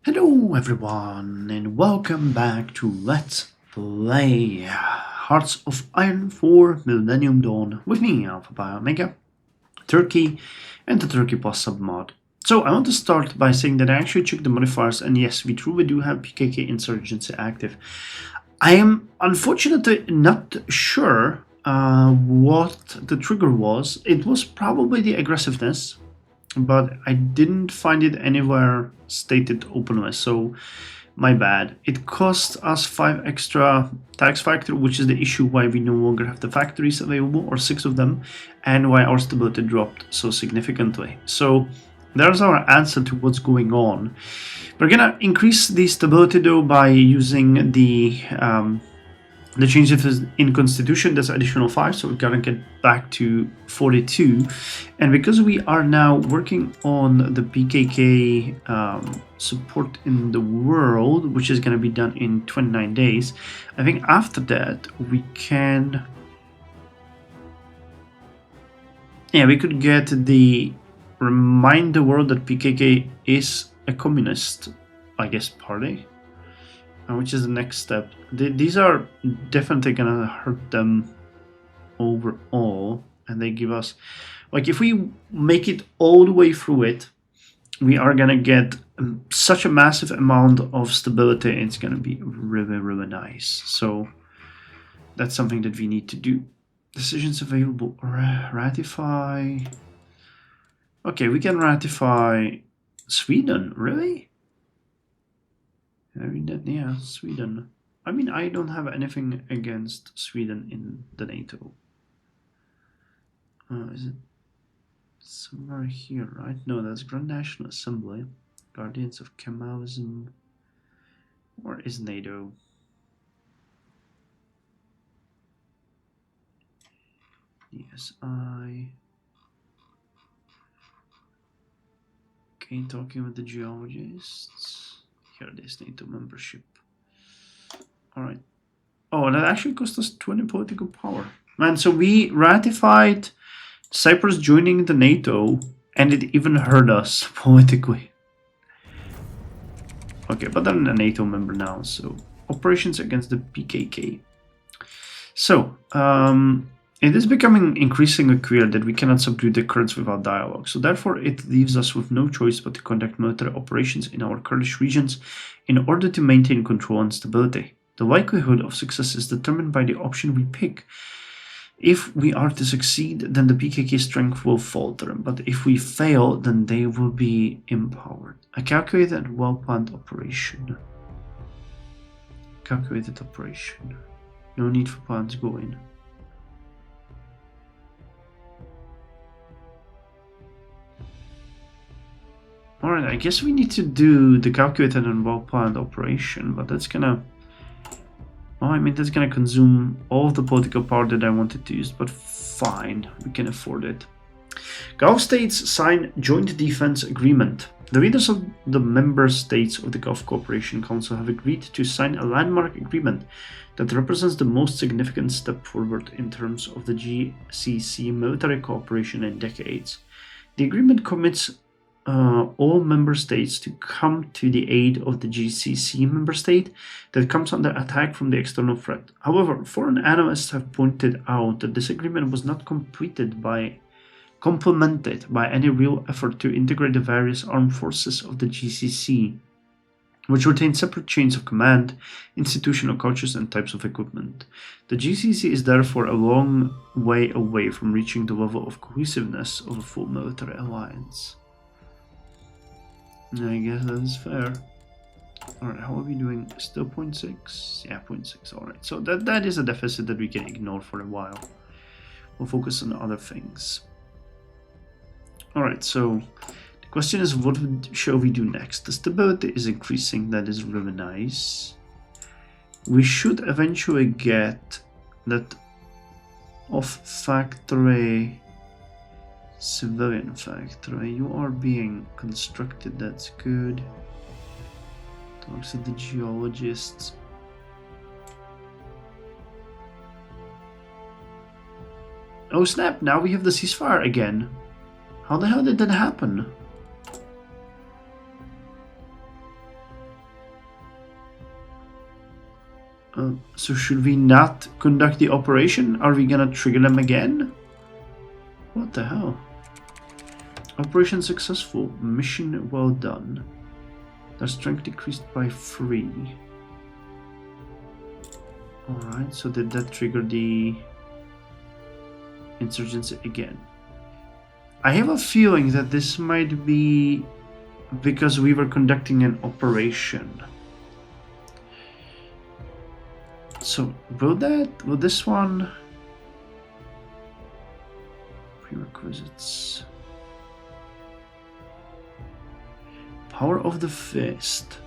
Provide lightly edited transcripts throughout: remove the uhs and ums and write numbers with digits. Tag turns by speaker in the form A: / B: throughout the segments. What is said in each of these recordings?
A: Hello everyone and welcome back to Let's Play Hearts of Iron 4 Millennium Dawn with me, Alpha by Omega, Turkey, and the Turkey Plus submod. So I want to start by saying that I actually checked the modifiers, and yes, we truly do have PKK insurgency active. I am unfortunately not sure what the trigger was. It was probably the aggressiveness, but I didn't find it anywhere stated openly, so my bad. It cost us 5 extra tax factor, which is the issue why we no longer have the factories available, or 6 of them, and why our stability dropped so significantly. So there's our answer to what's going on. We're gonna increase the stability though by using the changes in constitution. That's additional 5, so we're gonna get back to 42. And because we are now working on the PKK support in the world, which is gonna be done in 29 days, I think after that we can, we could get the remind the world that PKK is a communist, I guess, party. Which is the next step. These are definitely gonna hurt them overall, and they give us, like, if we make it all the way through it, we are gonna get such a massive amount of stability. It's gonna be really nice. So that's something that we need to do. Decisions available. Ratify. Okay, we can ratify Sweden. Really? Yeah, Sweden. I mean, I don't have anything against Sweden in the NATO. Is it somewhere here, right? No, that's Grand National Assembly. Guardians of Kemalism. Or is NATO? Yes, Okay, talking with the geologists. Here it is, NATO membership. Alright. Oh, that actually cost us 20 political power. Man, so we ratified Cyprus joining the NATO, and it even hurt us politically. Okay, but I'm a NATO member now, so operations against the PKK. So, it is becoming increasingly clear that we cannot subdue the Kurds without dialogue, so therefore it leaves us with no choice but to conduct military operations in our Kurdish regions in order to maintain control and stability. The likelihood of success is determined by the option we pick. If we are to succeed, then the PKK strength will falter, but if we fail, then they will be empowered. A calculated and well-planned operation. Calculated operation. No need for plans going. Alright, I guess we need to do the calculated and well-planned operation, but that's gonna... Oh, I mean, that's gonna consume all of the political power that I wanted to use, but fine, we can afford it. Gulf states sign joint defense agreement. The leaders of the member states of the Gulf Cooperation Council have agreed to sign a landmark agreement that represents the most significant step forward in terms of the GCC military cooperation in decades. The agreement commits all member states to come to the aid of the GCC member state that comes under attack from the external threat. However, foreign analysts have pointed out that this agreement was not complemented by any real effort to integrate the various armed forces of the GCC, which retain separate chains of command, institutional cultures, and types of equipment. The GCC is therefore a long way away from reaching the level of cohesiveness of a full military alliance. I guess that is fair. Alright, how are we doing? Still 0.6? Yeah, 0.6, alright. So that is a deficit that we can ignore for a while. We'll focus on other things. Alright, so the question is, what shall we do next? The stability is increasing, that is really nice. We should eventually get that off-factory civilian factory. You are being constructed, that's good. Talks to the geologists. Oh snap, now we have the ceasefire again. How the hell did that happen? So should we not conduct the operation? Are we gonna trigger them again? What the hell? Operation successful. Mission well done. Their strength decreased by 3. Alright, so did that trigger the insurgency again? I have a feeling that this might be because we were conducting an operation. So will this one prerequisites? Power of the fist.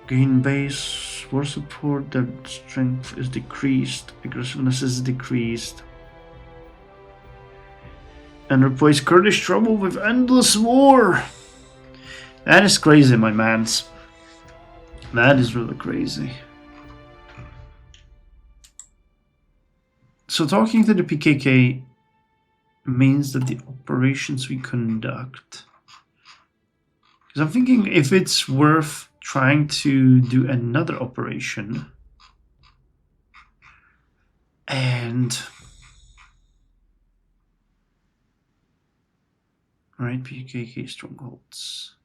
A: Gain base war support, that strength is decreased, aggressiveness is decreased. And replace Kurdish trouble with endless war. That is crazy, my mans. That is really crazy. So talking to the PKK means that the operations we conduct. Because I'm thinking if it's worth trying to do another operation and right, PKK strongholds.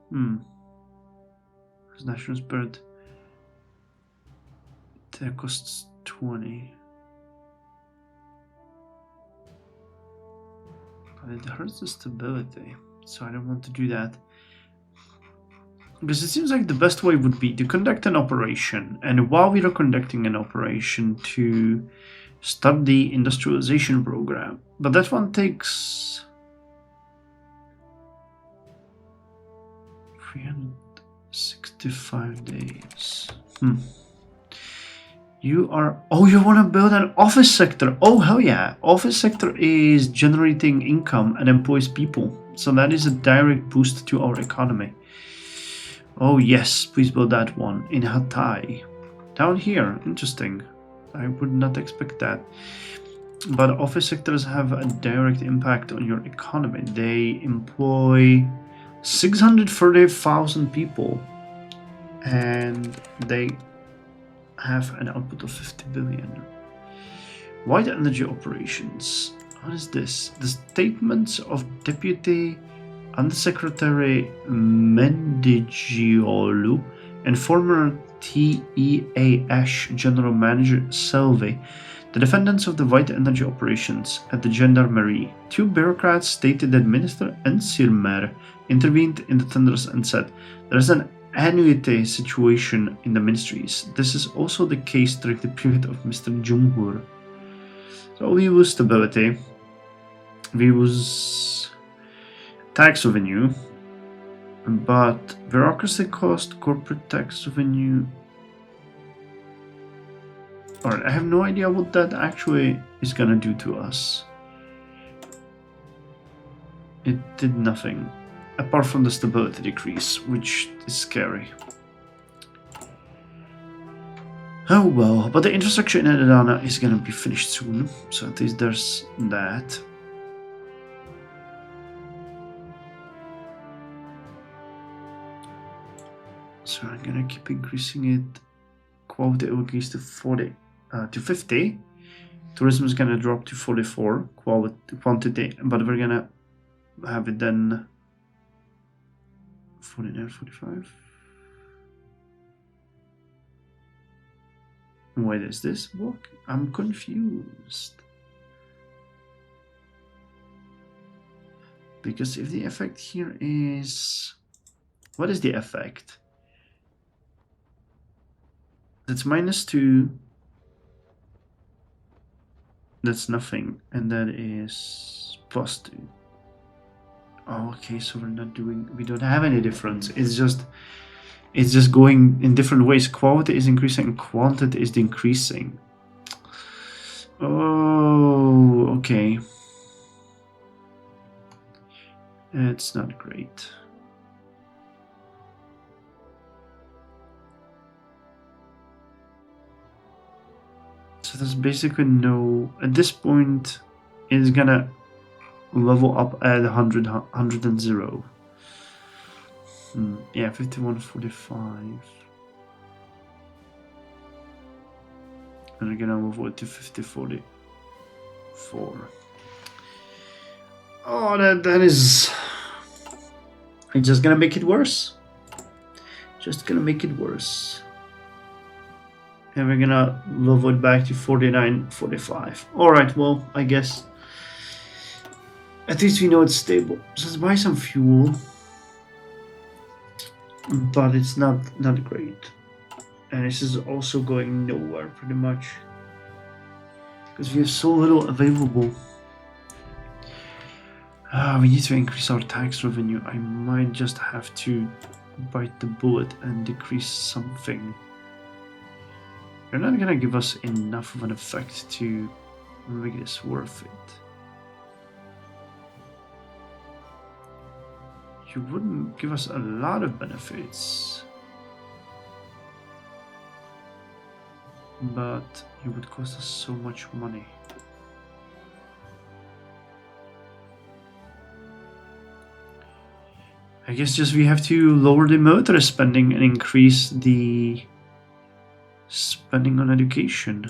A: Because national spirit that costs 20. But it hurts the stability, so I don't want to do that. Because it seems like the best way would be to conduct an operation, and while we are conducting an operation, to start the industrialization program. But that one takes 365 days. You are... Oh, you want to build an office sector. Oh, hell yeah. Office sector is generating income and employs people. So that is a direct boost to our economy. Oh, yes. Please build that one in Hatay. Down here. Interesting. I would not expect that. But office sectors have a direct impact on your economy. They employ 630,000 people. And they have an output of 50 billion. White energy operations. What is this? The statements of Deputy Undersecretary Mendigiolu and former TEAS General Manager Selvi, the defendants of the white energy operations at the Gendarmerie. 2 bureaucrats stated that Minister Ensirmer intervened in the tenders and said, there is an annuity situation in the ministries. This is also the case during the period of Mr. Jumhur. So we use stability, we use tax revenue, but bureaucracy cost, corporate tax revenue. Alright, I have no idea what that actually is gonna do to us. It did nothing. Apart from the stability decrease, which is scary. Oh well, but the infrastructure in Adana is gonna be finished soon, so at least there's that. So I'm gonna keep increasing it. Quality will increase to 50. Tourism is gonna drop to 44 quantity, but we're gonna have it then 49, 45. Why does this work? I'm confused. Because if the effect here is... What is the effect? That's -2. That's nothing. And that is +2. Oh, okay, so we don't have any difference. It's just going in different ways. Quality is increasing and quantity is decreasing. Oh, okay. It's not great. So there's basically no... At this point, it's gonna level up at 100 and 0. Yeah, 51.45. And we're gonna move on to 50.44. Oh, that is... It's just gonna make it worse. Just gonna make it worse. And we're gonna level it back to 49.45. Alright, well, I guess at least we know it's stable. So let's buy some fuel. But it's not great. And this is also going nowhere pretty much. Because we have so little available. We need to increase our tax revenue. I might just have to bite the bullet and decrease something. They're not gonna give us enough of an effect to make this worth it. You wouldn't give us a lot of benefits, but it would cost us so much money. I guess just we have to lower the military spending and increase the spending on education.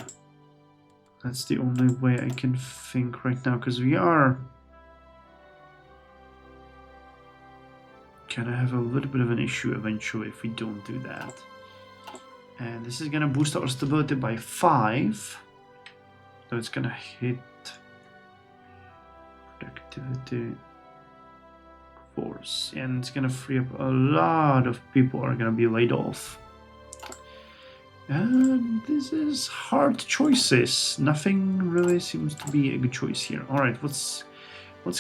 A: That's the only way I can think right now, because we are gonna have a little bit of an issue eventually if we don't do that. And this is gonna boost our stability by 5. So it's gonna hit productivity, force, and it's gonna free up a lot of people are gonna be laid off. And this is hard choices. Nothing really seems to be a good choice here. Alright, what's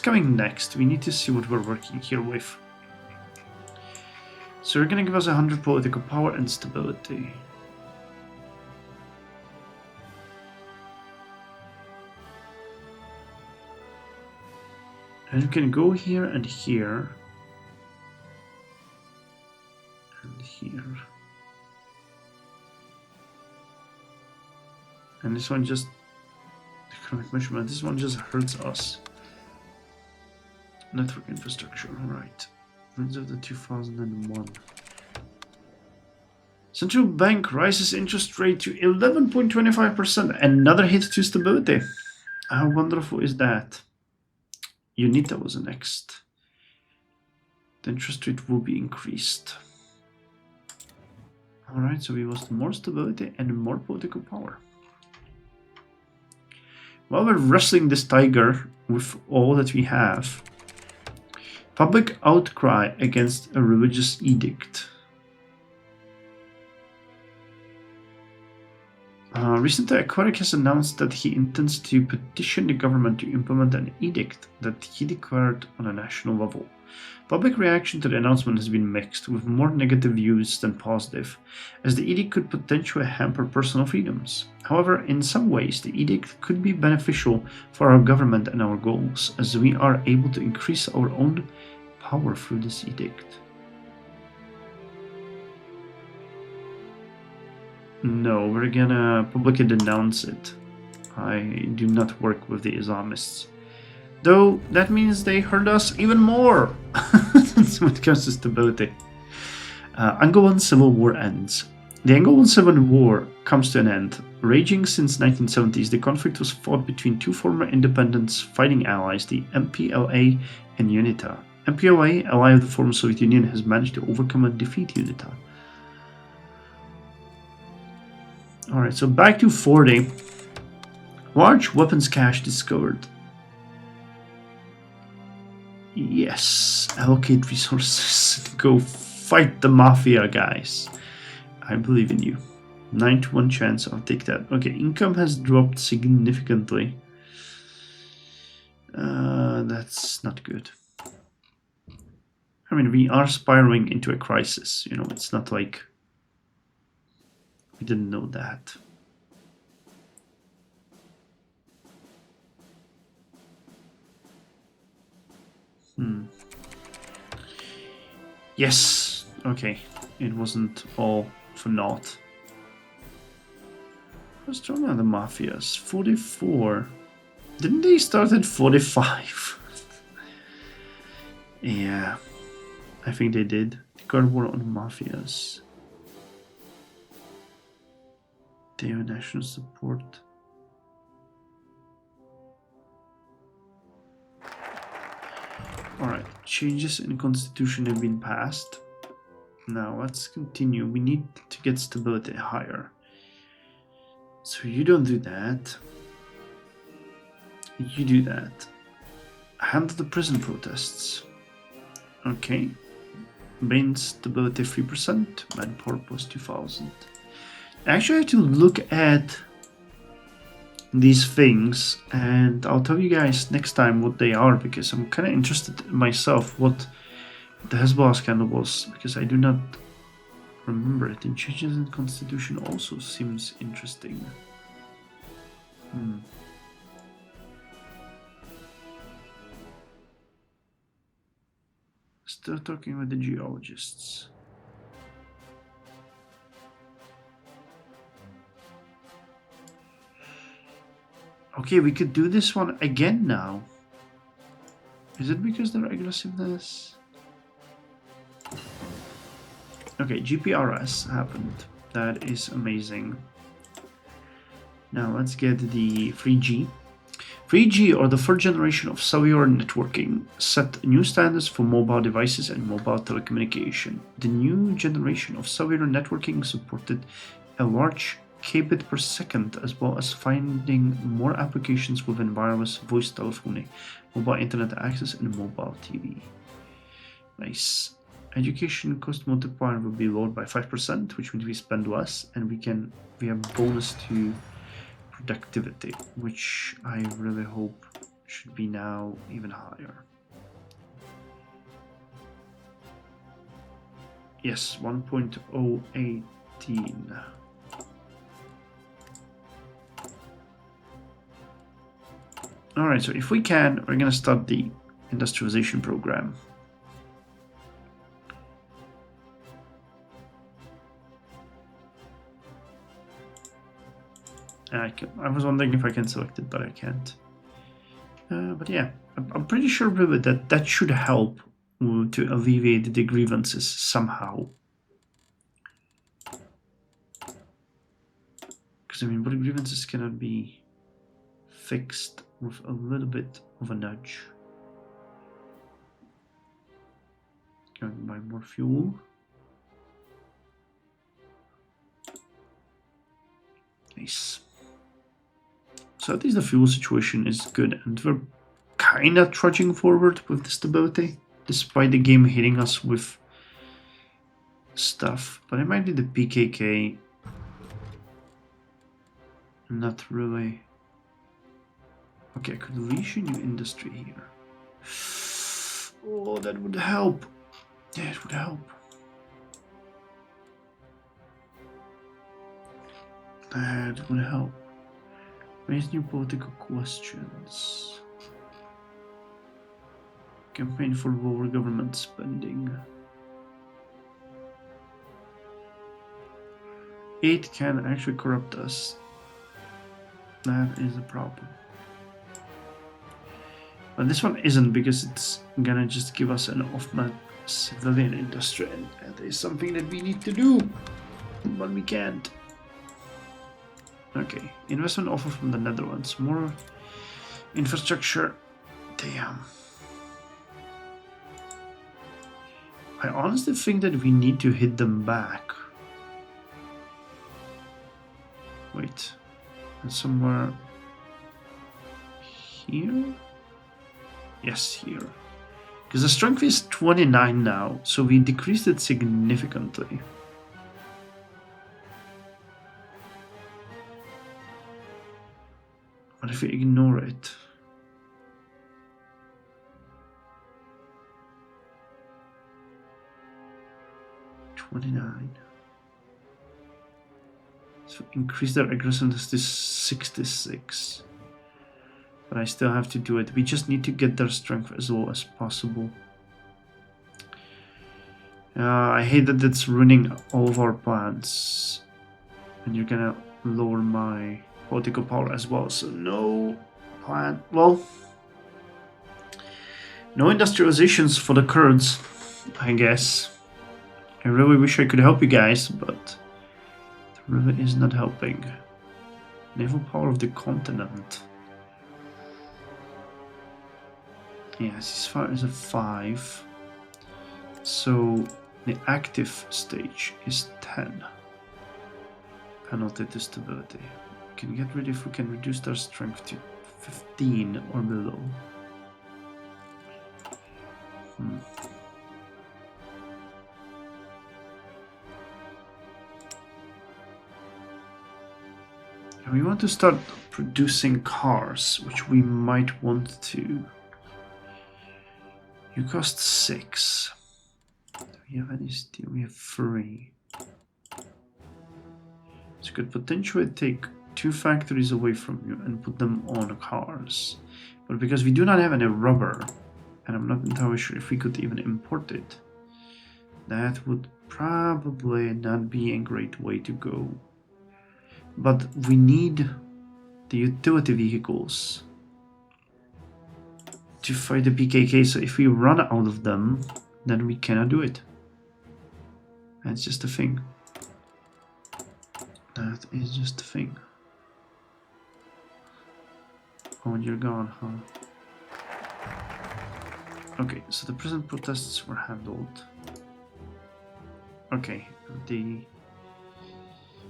A: coming next? We need to see what we're working here with. So you're gonna give us 100 political power and stability. And you can go here and here. And here. And this one just... economic measurement. This one just hurts us. Network infrastructure, alright. Ends of the 2001. Central bank rises interest rate to 11.25%. Another hit to stability. How wonderful is that? UNITA was next. The interest rate will be increased. Alright, so we lost more stability and more political power. While we're wrestling this tiger with all that we have, public outcry against a religious edict. Recently, Aquatic has announced that he intends to petition the government to implement an edict that he declared on a national level. Public reaction to the announcement has been mixed, with more negative views than positive, as the edict could potentially hamper personal freedoms. However, in some ways, the edict could be beneficial for our government and our goals, as we are able to increase our own power through this edict. No, we're gonna publicly denounce it. I do not work with the Islamists. Though that means they hurt us even more when it comes to stability. Angolan Civil War ends. The Angolan Civil War comes to an end. Raging since 1970s, the conflict was fought between two former independence fighting allies, the MPLA and UNITA. MPLA, ally of the former Soviet Union, has managed to overcome and defeat UNITA. Alright, so back to 40. Large weapons cache discovered. Yes, allocate resources. Go fight the mafia, guys. I believe in you. 9 to 1 chance, I'll take that. Okay, income has dropped significantly. That's not good. I mean, we are spiraling into a crisis. You know, it's not like we didn't know that. Yes. Okay. It wasn't all for naught. How strong are the mafias? 44. Didn't they start at 45? Yeah. I think they did. declared war on mafias. They have national support. Alright, changes in constitution have been passed. Now let's continue. We need to get stability higher. So you don't do that. You do that. Handle the prison protests. Okay. Main stability 3%. Manpower plus 2000. Actually, I have to look at these things, and I'll tell you guys next time what they are, because I'm kind of interested in myself what the Hezbollah scandal was, because I do not remember it. And changes in constitution also seems interesting. Still talking with the geologists. Okay, we could do this one again now. Is it because of their aggressiveness? Okay, GPRS happened. That is amazing. Now let's get the 3G. 3G, or the third generation of cellular networking, set new standards for mobile devices and mobile telecommunication. The new generation of cellular networking supported a large kbit per second, as well as finding more applications within wireless voice telephony, mobile internet access, and mobile TV. Nice. Education cost multiplier will be lowered by 5%, which means we spend less, and we have bonus to productivity, which I really hope should be now even higher. Yes, 1.018. Alright, so if we can, we're going to start the industrialization program. I was wondering if I can select it, but I can't. But yeah, I'm pretty sure really that should help to alleviate the grievances somehow. Because, I mean, what grievances cannot be fixed with a little bit of a nudge. Going to buy more fuel. Nice. So at least the fuel situation is good, and we're kind of trudging forward with the stability, despite the game hitting us with stuff. But it might be the PKK. Not really. Okay, I could unleash a new industry here. Oh, that would help. Yeah, it would help. That would help. Raise new political questions. Campaign for lower government spending. It can actually corrupt us. That is a problem. But this one isn't, because it's gonna just give us an off-map civilian industry, and that is something that we need to do, but we can't. Okay, investment offer from the Netherlands. More infrastructure. Damn. I honestly think that we need to hit them back. Wait. Somewhere here? Yes, here. Because the strength is 29 now, so we decreased it significantly. What if we ignore it? So increase their aggressiveness to 66. But I still have to do it. We just need to get their strength as low as possible. I hate that it's ruining all of our plans. And you're gonna lower my political power as well. So no plan. Well, no industrializations for the Kurds, I guess. I really wish I could help you guys, but the river is not helping. Naval power of the continent. Yeah, ceasefire is a 5. So the active stage is 10. Penalty to stability. We can get rid if we can reduce their strength to 15 or below. And we want to start producing cars, which we might want to. You cost 6. Do we have any steel? We have 3. So could potentially take 2 factories away from you and put them on cars. But because we do not have any rubber, and I'm not entirely sure if we could even import it, that would probably not be a great way to go. But we need the utility vehicles to fight the PKK, so if we run out of them, then we cannot do it. That's just a thing. That is just a thing. Oh, and you're gone, huh? Okay, so the present protests were handled. Okay,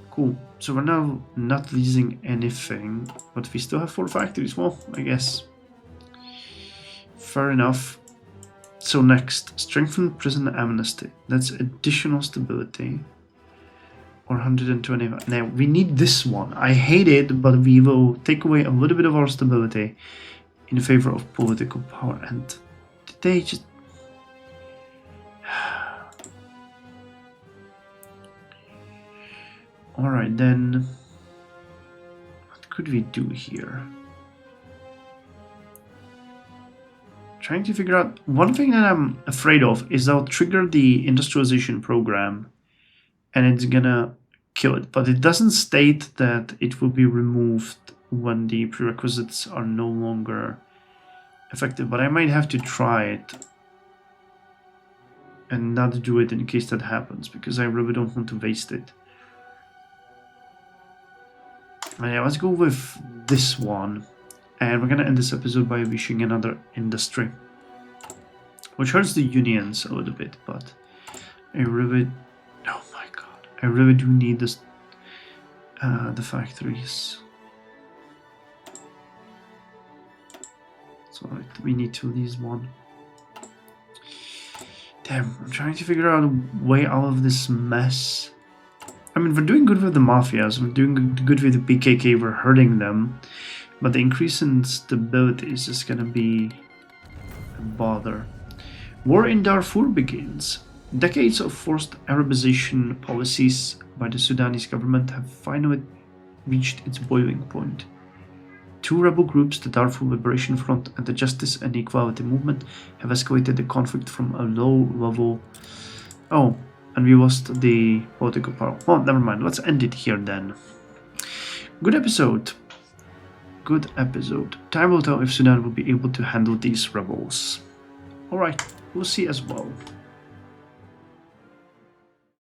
A: cool. So we're now not leasing anything, but we still have 4 factories. Well, I guess. Fair enough. So next, strengthen prison amnesty. That's additional stability. Or 125. Now, we need this one. I hate it, but we will take away a little bit of our stability in favor of political power. And did they just... Alright, then... What could we do here? Trying to figure out... One thing that I'm afraid of is I'll trigger the industrialization program and it's gonna kill it. But it doesn't state that it will be removed when the prerequisites are no longer effective. But I might have to try it and not do it in case that happens, because I really don't want to waste it. Yeah, let's go with this one. And we're gonna end this episode by wishing another industry, which hurts the unions a little bit, but I really, oh my god, I really do need this, the factories. So we need to lease one. Damn, I'm trying to figure out a way out of this mess. I mean, we're doing good with the mafias, we're doing good with the PKK, we're hurting them. But the increase in stability is just gonna be a bother. War in Darfur begins. Decades of forced Arabization policies by the Sudanese government have finally reached its boiling point. 2 rebel groups, the Darfur Liberation Front and the Justice and Equality Movement, have escalated the conflict from a low level. Oh, and we lost the political power. Well, never mind. Let's end it here then. Good episode. Good episode. Time will tell if Sudan will be able to handle these rebels. Alright, we'll see as well.